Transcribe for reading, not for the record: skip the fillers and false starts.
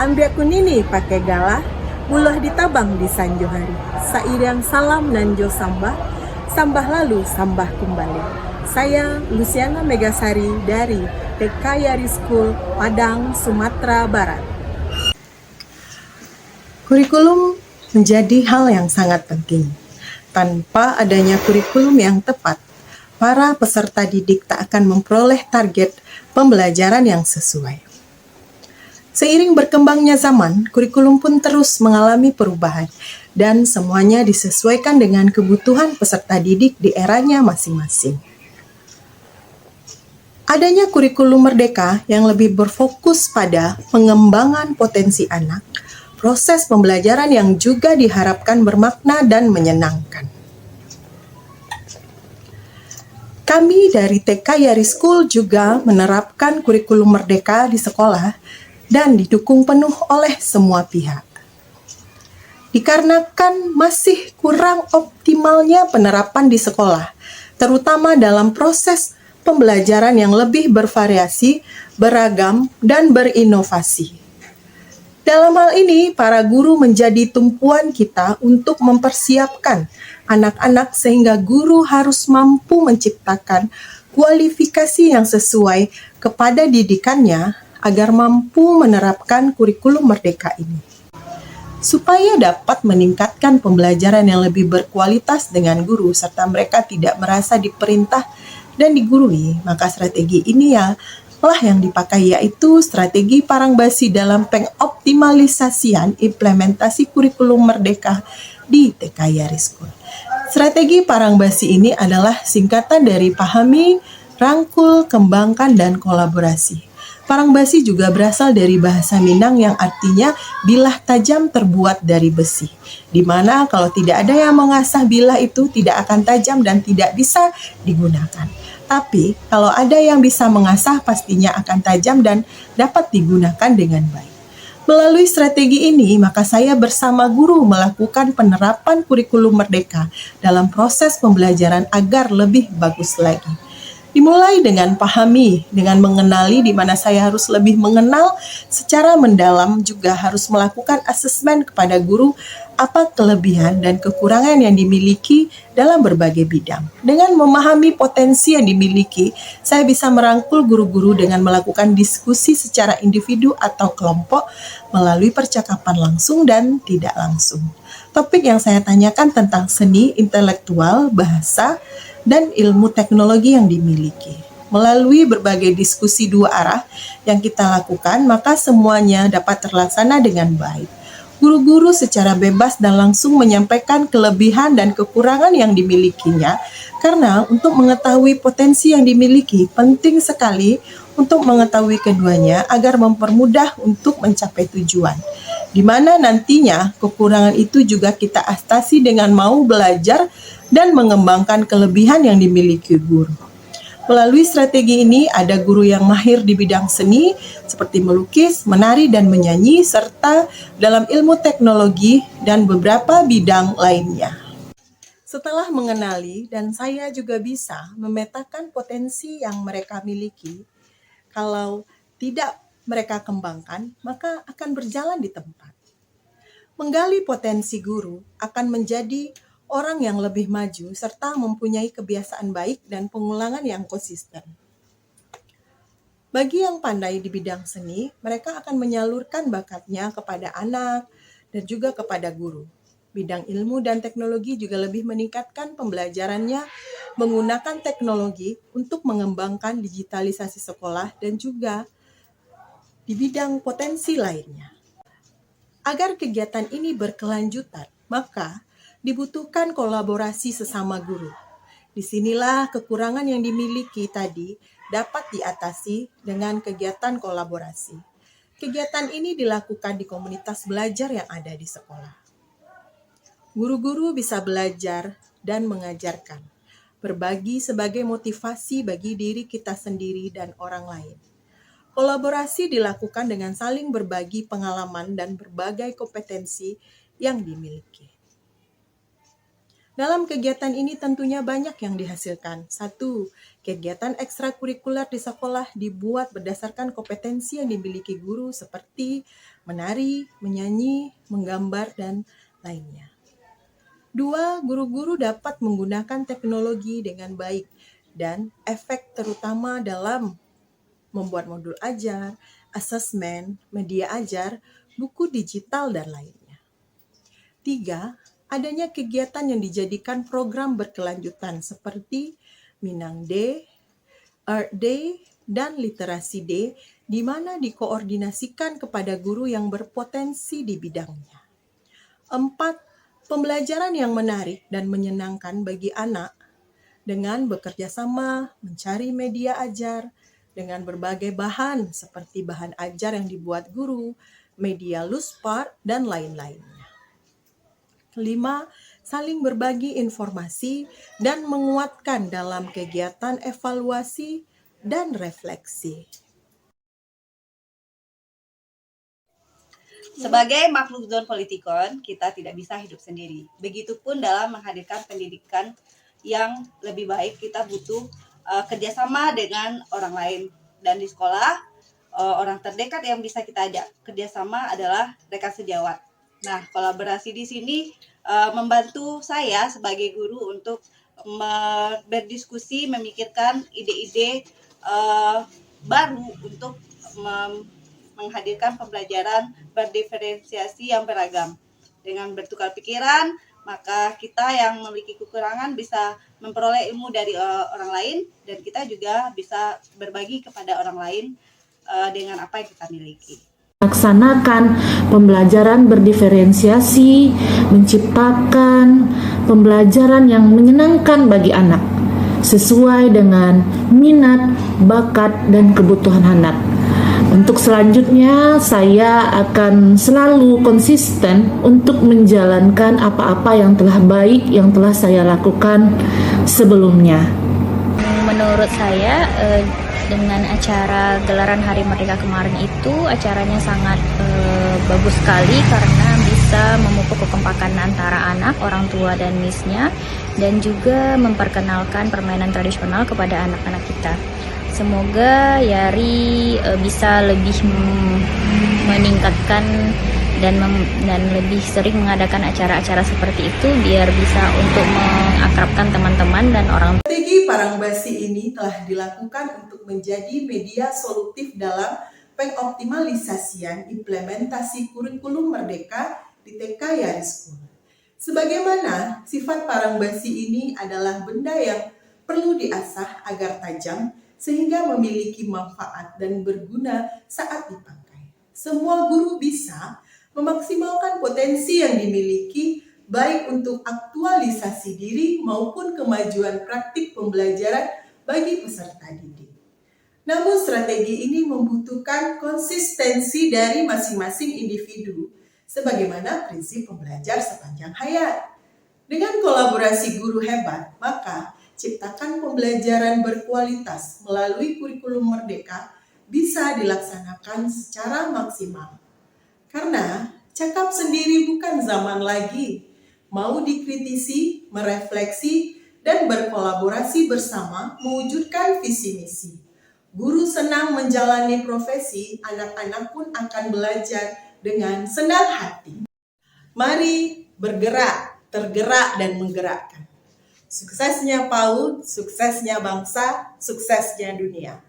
Ambiak kunini pakai galah, bulah ditabang di sanjo hari. Sairang salam nanjo sambah, sambah lalu sambah kembali. Saya Luciana Megasari dari TK Yari School, Padang, Sumatera Barat. Kurikulum menjadi hal yang sangat penting. Tanpa adanya kurikulum yang tepat, para peserta didik tak akan memperoleh target pembelajaran yang sesuai. Seiring berkembangnya zaman, kurikulum pun terus mengalami perubahan dan semuanya disesuaikan dengan kebutuhan peserta didik di eranya masing-masing. Adanya kurikulum merdeka yang lebih berfokus pada pengembangan potensi anak, proses pembelajaran yang juga diharapkan bermakna dan menyenangkan. Kami dari TK Yari School juga menerapkan kurikulum merdeka di sekolah dan didukung penuh oleh semua pihak. Dikarenakan masih kurang optimalnya penerapan di sekolah, terutama dalam proses pembelajaran yang lebih bervariasi, beragam, dan berinovasi. Dalam hal ini, para guru menjadi tumpuan kita untuk mempersiapkan anak-anak sehingga guru harus mampu menciptakan kualifikasi yang sesuai kepada didikannya agar mampu menerapkan kurikulum merdeka ini. Supaya dapat meningkatkan pembelajaran yang lebih berkualitas dengan guru serta mereka tidak merasa diperintah dan digurui, maka strategi ini lah yang dipakai, yaitu strategi parang basi dalam pengoptimalisasian implementasi kurikulum merdeka di TK Yari School. Strategi parang basi ini adalah singkatan dari pahami, rangkul, kembangkan, dan kolaborasi. Parang basi juga berasal dari bahasa Minang yang artinya bilah tajam terbuat dari besi, di mana kalau tidak ada yang mengasah bilah itu tidak akan tajam dan tidak bisa digunakan. Tapi kalau ada yang bisa mengasah pastinya akan tajam dan dapat digunakan dengan baik. Melalui strategi ini, maka saya bersama guru melakukan penerapan kurikulum merdeka dalam proses pembelajaran agar lebih bagus lagi. Dimulai dengan pahami, dengan mengenali di mana saya harus lebih mengenal secara mendalam, juga harus melakukan asesmen kepada guru apa kelebihan dan kekurangan yang dimiliki dalam berbagai bidang. Dengan memahami potensi yang dimiliki, saya bisa merangkul guru-guru dengan melakukan diskusi secara individu atau kelompok melalui percakapan langsung dan tidak langsung. Topik yang saya tanyakan tentang seni, intelektual, bahasa, dan ilmu teknologi yang dimiliki. Melalui berbagai diskusi dua arah yang kita lakukan, maka semuanya dapat terlaksana dengan baik. Guru-guru secara bebas dan langsung menyampaikan kelebihan dan kekurangan yang dimilikinya, karena untuk mengetahui potensi yang dimiliki penting sekali untuk mengetahui keduanya agar mempermudah untuk mencapai tujuan. Di mana nantinya kekurangan itu juga kita atasi dengan mau belajar dan mengembangkan kelebihan yang dimiliki guru. Melalui strategi ini, ada guru yang mahir di bidang seni, seperti melukis, menari, dan menyanyi, serta dalam ilmu teknologi dan beberapa bidang lainnya. Setelah mengenali, dan saya juga bisa memetakan potensi yang mereka miliki, kalau tidak mereka kembangkan, maka akan berjalan di tempat. Menggali potensi guru akan menjadi orang yang lebih maju serta mempunyai kebiasaan baik dan pengulangan yang konsisten. Bagi yang pandai di bidang seni, mereka akan menyalurkan bakatnya kepada anak dan juga kepada guru. Bidang ilmu dan teknologi juga lebih meningkatkan pembelajarannya menggunakan teknologi untuk mengembangkan digitalisasi sekolah dan juga di bidang potensi lainnya. Agar kegiatan ini berkelanjutan, maka dibutuhkan kolaborasi sesama guru. Disinilah kekurangan yang dimiliki tadi dapat diatasi dengan kegiatan kolaborasi. Kegiatan ini dilakukan di komunitas belajar yang ada di sekolah. Guru-guru bisa belajar dan mengajarkan, berbagi sebagai motivasi bagi diri kita sendiri dan orang lain. Kolaborasi dilakukan dengan saling berbagi pengalaman dan berbagai kompetensi yang dimiliki. Dalam kegiatan ini tentunya banyak yang dihasilkan. 1. Kegiatan ekstrakurikuler di sekolah dibuat berdasarkan kompetensi yang dimiliki guru seperti menari, menyanyi, menggambar, dan lainnya. 2. Guru-guru dapat menggunakan teknologi dengan baik dan efek terutama dalam membuat modul ajar, asesmen, media ajar, buku digital, dan lainnya. 3. Adanya kegiatan yang dijadikan program berkelanjutan seperti Minang Day, Earth Day, dan Literasi Day, di mana dikoordinasikan kepada guru yang berpotensi di bidangnya. 4. Pembelajaran yang menarik dan menyenangkan bagi anak dengan bekerja sama mencari media ajar dengan berbagai bahan seperti bahan ajar yang dibuat guru, media Luspar, dan lain-lainnya. 5. Saling berbagi informasi dan menguatkan dalam kegiatan evaluasi dan refleksi. Sebagai makhluk zon politikon, kita tidak bisa hidup sendiri. Begitupun dalam menghadirkan pendidikan yang lebih baik, kita butuh kerjasama dengan orang lain. Dan di sekolah, orang terdekat yang bisa kita ajak kerjasama adalah rekan sejawat. Nah, kolaborasi di sini membantu saya sebagai guru untuk berdiskusi, memikirkan ide-ide baru untuk menghadirkan pembelajaran berdiferensiasi yang beragam. Dengan bertukar pikiran, maka kita yang memiliki kekurangan bisa memperoleh ilmu dari orang lain, dan kita juga bisa berbagi kepada orang lain dengan apa yang kita miliki. Laksanakan pembelajaran berdiferensiasi, menciptakan pembelajaran yang menyenangkan bagi anak, sesuai dengan minat, bakat, dan kebutuhan anak. Untuk selanjutnya, saya akan selalu konsisten untuk menjalankan apa-apa yang telah baik yang telah saya lakukan sebelumnya. Menurut saya, dengan acara gelaran Hari Merdeka kemarin itu, acaranya sangat bagus sekali karena bisa memupuk kekompakan antara anak, orang tua, dan misnya, dan juga memperkenalkan permainan tradisional kepada anak-anak kita. Semoga Yari bisa lebih meningkatkan dan lebih sering mengadakan acara-acara seperti itu biar bisa untuk mengakrabkan teman-teman dan orang. Strategi Parangbasi ini telah dilakukan untuk menjadi media solutif dalam pengoptimalisasian implementasi kurikulum merdeka di TK Yari School. Sebagaimana sifat Parangbasi ini adalah benda yang perlu diasah agar tajam sehingga memiliki manfaat dan berguna saat dipakai. Semua guru bisa memaksimalkan potensi yang dimiliki baik untuk aktualisasi diri maupun kemajuan praktik pembelajaran bagi peserta didik. Namun strategi ini membutuhkan konsistensi dari masing-masing individu, sebagaimana prinsip pembelajar sepanjang hayat. Dengan kolaborasi guru hebat, maka ciptakan pembelajaran berkualitas melalui kurikulum merdeka bisa dilaksanakan secara maksimal. Karena cakap sendiri bukan zaman lagi, mau dikritisi, merefleksi, dan berkolaborasi bersama mewujudkan visi misi. Guru senang menjalani profesi, anak-anak pun akan belajar dengan senang hati. Mari bergerak, tergerak, dan menggerakkan. Suksesnya PAUD, suksesnya bangsa, suksesnya dunia.